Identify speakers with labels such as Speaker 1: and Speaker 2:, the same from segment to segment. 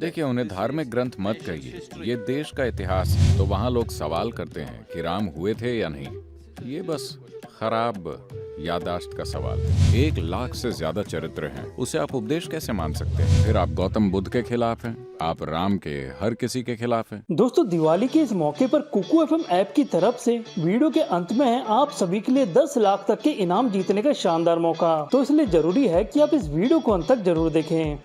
Speaker 1: देखिए, उन्हें धार्मिक ग्रंथ मत कहिए। ये देश का इतिहास है। तो वहाँ लोग सवाल करते हैं कि राम हुए थे या नहीं। ये बस खराब याददाश्त का सवाल है। 1 लाख से ज्यादा चरित्र हैं, उसे आप उपदेश कैसे मान सकते हैं? फिर आप गौतम बुद्ध के खिलाफ हैं, आप राम के हर किसी के खिलाफ हैं।
Speaker 2: दोस्तों, दिवाली के इस मौके पर कुकू एफएम ऐप की तरफ से वीडियो के अंत में है आप सभी के लिए 10 लाख तक के इनाम जीतने का शानदार मौका। तो इसलिए जरूरी है कि आप इस वीडियो को अंत तक जरूर देखें।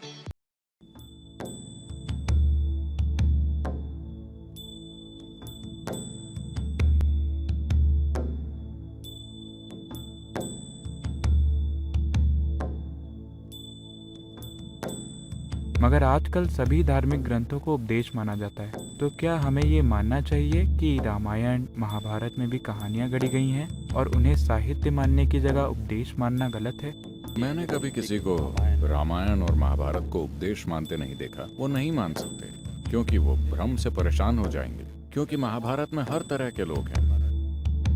Speaker 3: मगर आजकल सभी धार्मिक ग्रंथों को उपदेश माना जाता है, तो क्या हमें ये मानना चाहिए कि रामायण महाभारत में भी कहानियाँ गढ़ी गई हैं और उन्हें साहित्य मानने की जगह उपदेश मानना गलत है?
Speaker 1: मैंने कभी किसी को रामायण और महाभारत को उपदेश मानते नहीं देखा। वो नहीं मान सकते, क्योंकि वो भ्रम से परेशान हो जाएंगे। क्योंकि महाभारत में हर तरह के लोग हैं,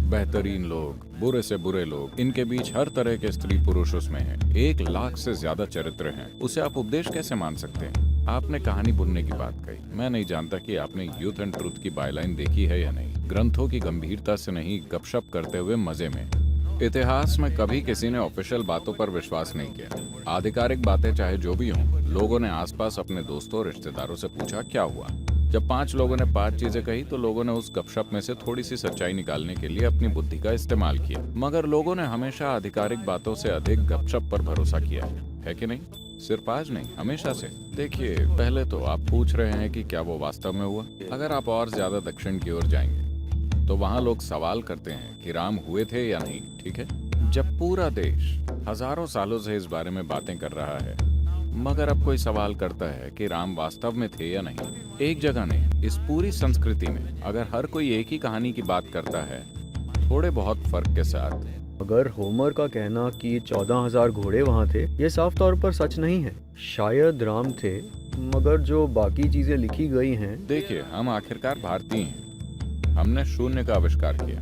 Speaker 1: बेहतरीन लोग, बुरे से बुरे लोग, इनके बीच हर तरह के स्त्री पुरुष उसमें हैं। 1 लाख से ज्यादा चरित्र हैं, उसे आप उपदेश कैसे मान सकते हैं? आपने कहानी बुनने की बात कही। मैं नहीं जानता कि आपने यूथ एंड ट्रुथ की बायलाइन देखी है या नहीं। ग्रंथों की गंभीरता से नहीं, गपशप करते हुए मजे में। इतिहास में कभी किसी ने ऑफिशियल बातों पर विश्वास नहीं किया। आधिकारिक बातें चाहे जो भी हों, लोगों ने आसपास अपने दोस्तों और रिश्तेदारों से पूछा क्या हुआ। जब 5 लोगों ने 5 चीजें कही तो लोगों ने उस गपशप में से थोड़ी सी सच्चाई निकालने के लिए अपनी बुद्धि का इस्तेमाल किया। मगर लोगों ने हमेशा आधिकारिक बातों से अधिक गपशप पर भरोसा किया है कि नहीं? सिर्फ आज नहीं, हमेशा से। देखिए, पहले तो आप पूछ रहे हैं कि क्या वो वास्तव में हुआ। अगर आप और ज्यादा दक्षिण की ओर जाएंगे तो वहाँ लोग सवाल करते हैं कि राम हुए थे या नहीं। ठीक है, जब पूरा देश हजारों सालों से इस बारे में बातें कर रहा है, मगर अब कोई सवाल करता है कि राम वास्तव में थे या नहीं। एक जगह नहीं, इस पूरी संस्कृति में अगर हर कोई एक ही कहानी की बात करता है, थोड़े बहुत फर्क के साथ।
Speaker 4: अगर होमर का कहना कि 14,000 घोड़े वहाँ थे, ये साफ तौर पर सच नहीं है। शायद राम थे, मगर जो बाकी चीजें लिखी गई हैं।
Speaker 1: देखिए, हम आखिरकार भारतीय हैं। हमने शून्य का आविष्कार किया।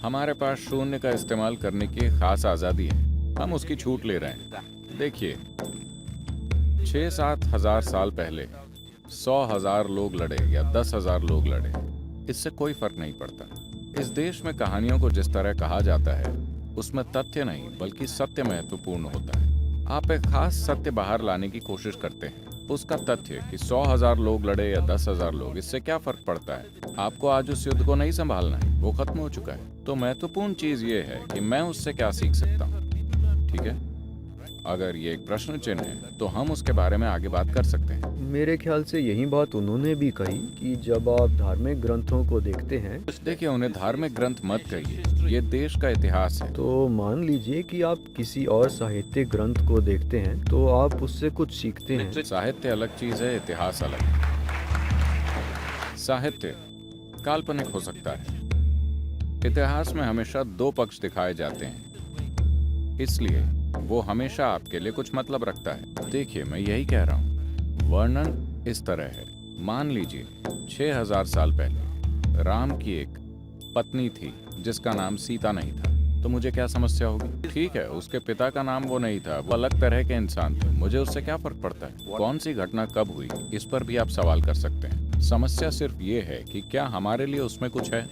Speaker 1: हमारे पास शून्य का इस्तेमाल करने की खास आजादी है। हम उसकी छूट ले रहे हैं। देखिए, 6-7 हजार साल पहले 100,000 लोग लड़े या 10,000 लोग लड़े, इससे कोई फर्क नहीं पड़ता। इस देश में कहानियों को जिस तरह कहा जाता है, उसमें तथ्य नहीं बल्कि सत्य महत्वपूर्ण होता है। आप एक खास सत्य बाहर लाने की कोशिश करते हैं। उसका तथ्य कि 100,000 लोग लड़े या 10,000 लोग, इससे क्या फर्क पड़ता है? आपको आज उस युद्ध को नहीं संभालना है, वो खत्म हो चुका है। तो महत्वपूर्ण चीज ये है कि मैं उससे क्या सीख सकता हूँ। ठीक है, अगर ये एक प्रश्न चिन्ह है तो हम उसके बारे में आगे बात कर सकते हैं।
Speaker 4: मेरे ख्याल से यही बात उन्होंने भी कही कि जब आप धार्मिक ग्रंथों को देखते हैं।
Speaker 1: देखिए, उन्हें धार्मिक ग्रंथ मत कहिए। ये देश का इतिहास है।
Speaker 4: तो मान लीजिए कि आप किसी और साहित्यिक ग्रंथ को देखते हैं, तो आप उससे कुछ सीखते हैं।
Speaker 1: साहित्य अलग चीज है, इतिहास अलग। साहित्य काल्पनिक हो सकता है। इतिहास में हमेशा 2 पक्ष दिखाए जाते हैं, इसलिए वो हमेशा आपके लिए कुछ मतलब रखता है। देखिए, मैं यही कह रहा हूँ। वर्णन इस तरह है। मान लीजिए 6,000 साल पहले राम की एक पत्नी थी जिसका नाम सीता नहीं था, तो मुझे क्या समस्या होगी? ठीक है, उसके पिता का नाम वो नहीं था, वो अलग तरह के इंसान थे। मुझे उससे क्या फर्क पड़ता है? कौन सी घटना कब हुई, इस पर भी आप सवाल कर सकते हैं। समस्या सिर्फ ये है कि क्या हमारे लिए उसमें कुछ है।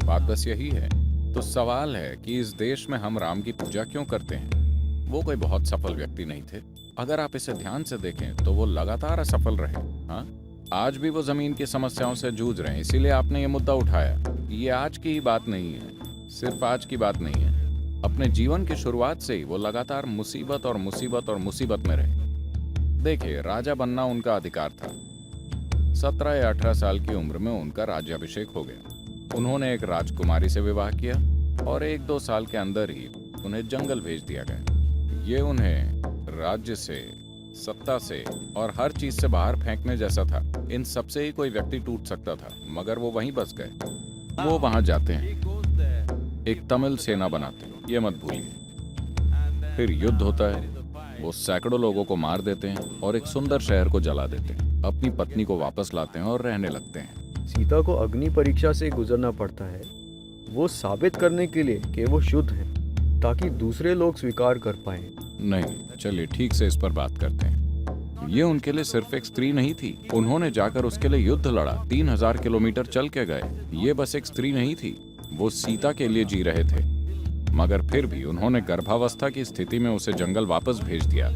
Speaker 1: बात बस यही है। तो सवाल है कि इस देश में हम राम की पूजा क्यों करते हैं? वो कोई बहुत सफल व्यक्ति नहीं थे। अगर आप इसे ध्यान से देखें तो वो लगातार असफल रहे। हाँ, आज भी वो जमीन की समस्याओं से जूझ रहे हैं, इसीलिए आपने ये मुद्दा उठाया। ये आज की ही बात नहीं है, सिर्फ आज की बात नहीं है। अपने जीवन की शुरुआत से ही वो लगातार मुसीबत और मुसीबत और मुसीबत में रहे। देखिए, राजा बनना उनका अधिकार था। 17 या 18 साल की उम्र में उनका राज्याभिषेक हो गया। उन्होंने एक राजकुमारी से विवाह किया और 1-2 साल के अंदर ही उन्हें जंगल भेज दिया गया। ये उन्हें राज्य से, सत्ता से और हर चीज से बाहर फेंकने जैसा था। इन सब से ही कोई व्यक्ति टूट सकता था, मगर वो वहीं बस गए। वो वहां जाते हैं, एक तमिल सेना बनाते हैं, ये मत भूलिए। फिर युद्ध होता है, वो सैकड़ों लोगों को मार देते हैं और एक सुंदर शहर को जला देते हैं। अपनी पत्नी को वापस लाते हैं और रहने लगते हैं।
Speaker 4: सीता को अग्नि परीक्षा से गुजरना पड़ता है, वो साबित करने के लिए कि वो शुद्ध है, ताकि दूसरे लोग स्वीकार कर पाएं।
Speaker 1: नहीं, चलिए ठीक से इस पर बात करते हैं। ये उनके लिए सिर्फ एक स्त्री नहीं थी, उन्होंने जाकर उसके लिए युद्ध लड़ा, 3000 किलोमीटर चल के गए। ये बस एक स्त्री नहीं थी, वो सीता के लिए जी रहे थे, मगर फिर भी उन्होंने गर्भावस्था की स्थिति में उसे जंगल वापस भेज दिया,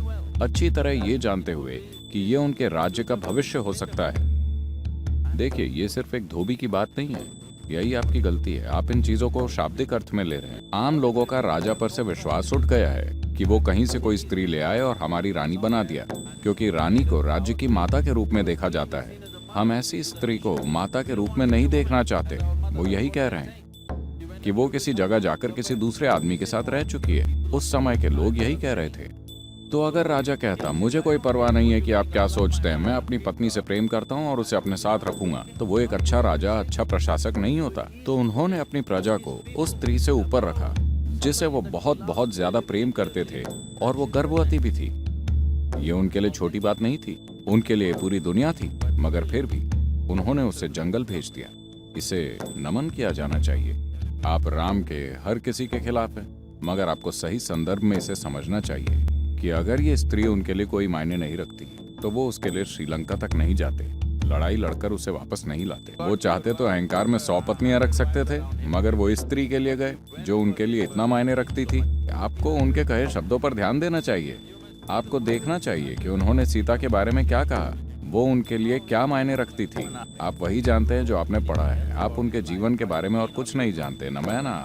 Speaker 1: अच्छी तरह ये जानते हुए कि ये उनके राज्य का भविष्य हो सकता है। देखिए, ये सिर्फ एक धोबी की बात नहीं है, यही आपकी गलती है। आप इन चीजों को शाब्दिक अर्थ में ले रहे हैं। आम लोगों का राजा पर से विश्वास उठ गया है कि वो कहीं से कोई स्त्री ले आए और हमारी रानी बना दिया, क्योंकि रानी को राज्य की माता के रूप में देखा जाता है। हम ऐसी स्त्री को माता के रूप में नहीं देखना चाहते। वो यही कह रहे हैं कि वो किसी जगह जाकर किसी दूसरे आदमी के साथ रह चुकी है। उस समय के लोग यही कह रहे थे। तो अगर राजा कहता, मुझे कोई परवाह नहीं है कि आप क्या सोचते हैं, मैं अपनी पत्नी से प्रेम करता हूं और उसे अपने साथ रखूंगा, तो वो एक अच्छा राजा, अच्छा प्रशासक नहीं होता। तो उन्होंने अपनी प्रजा को उस स्त्री से ऊपर रखा जिसे वो बहुत बहुत ज्यादा प्रेम करते थे, और वो गर्भवती भी थी। ये उनके लिए छोटी बात नहीं थी, उनके लिए पूरी दुनिया थी, मगर फिर भी उन्होंने उसे जंगल भेज दिया। इसे नमन किया जाना चाहिए। आप राम के हर किसी के खिलाफ हैं, मगर आपको सही संदर्भ में इसे समझना चाहिए कि अगर ये स्त्री उनके लिए कोई मायने नहीं रखती तो वो उसके लिए श्रीलंका तक नहीं जाते, लड़ाई लड़कर उसे वापस नहीं लाते। वो चाहते तो अहंकार में 100 पत्नियां रख सकते थे, मगर वो इस स्त्री के लिए गए जो उनके लिए इतना मायने रखती थी। आपको उनके कहे शब्दों पर ध्यान देना चाहिए। आपको देखना चाहिए कि उन्होंने सीता के बारे में क्या कहा, वो उनके लिए क्या मायने रखती थी। आप वही जानते हैं जो आपने पढ़ा है, आप उनके जीवन के बारे में और कुछ नहीं जानते न मैं ना।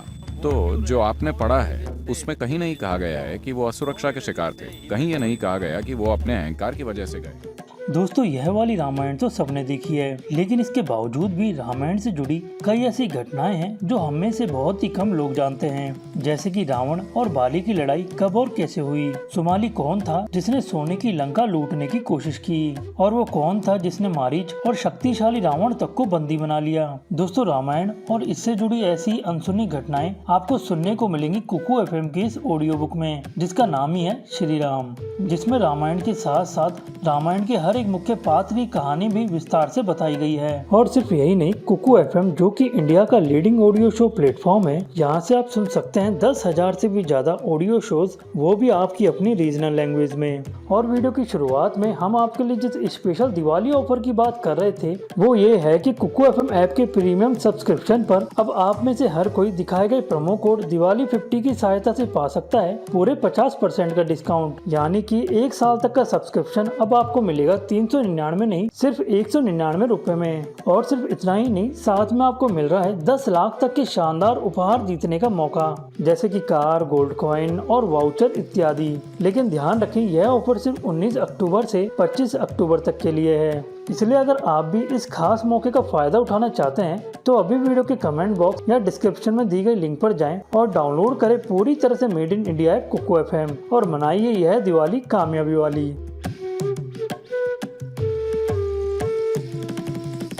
Speaker 1: तो जो आपने पढ़ा है उसमें कहीं नहीं कहा गया है कि वो असुरक्षा के शिकार थे, कहीं ये नहीं कहा गया कि वो अपने अहंकार की वजह से गए।
Speaker 2: दोस्तों, यह वाली रामायण तो सबने देखी है, लेकिन इसके बावजूद भी रामायण से जुड़ी कई ऐसी घटनाएं हैं जो हम में से बहुत ही कम लोग जानते हैं। जैसे कि रावण और बाली की लड़ाई कब और कैसे हुई, सुमाली कौन था जिसने सोने की लंका लूटने की कोशिश की, और वो कौन था जिसने मारीच और शक्तिशाली रावण तक को बंदी बना लिया। दोस्तों, रामायण और इससे जुड़ी ऐसी अनसुनी घटनाएं आपको सुनने को मिलेंगी कुकू एफएम की इस ऑडियो बुक में, जिसका नाम ही है श्री राम, जिसमें रामायण के साथ साथ रामायण के हर एक मुख्य पात्र की कहानी भी विस्तार से बताई गई है। और सिर्फ यही नहीं, कुकू एफएम जो कि इंडिया का लीडिंग ऑडियो शो प्लेटफॉर्म है, यहाँ से आप सुन सकते हैं 10,000 से भी ज्यादा ऑडियो शोज, वो भी आपकी अपनी रीजनल लैंग्वेज में। और वीडियो की शुरुआत में हम आपके लिए जिस स्पेशल दिवाली ऑफर की बात कर रहे थे, वो ये है कि कुकू एफएम ऐप के प्रीमियम सब्सक्रिप्शन पर अब आप में से हर कोई दिखाए गए प्रोमो कोड दिवाली 50 की सहायता से पा सकता है पूरे 50% का डिस्काउंट। यानी कि 1 साल तक का सब्सक्रिप्शन अब आपको मिलेगा 399 नहीं, सिर्फ 199 रुपए में। और सिर्फ इतना ही नहीं, साथ में आपको मिल रहा है 10 लाख तक के शानदार उपहार जीतने का मौका, जैसे कि कार, गोल्ड कॉइन और वाउचर इत्यादि। लेकिन ध्यान रखें, यह ऑफर सिर्फ 19 अक्टूबर से 25 अक्टूबर तक के लिए है। इसलिए अगर आप भी इस खास मौके का फायदा उठाना चाहते हैं तो अभी वीडियो के कमेंट बॉक्स या डिस्क्रिप्शन में दी गई लिंक पर जाएं और डाउनलोड करें पूरी तरह से made in India app Kuku FM और मनाइए यह दिवाली कामयाबी वाली।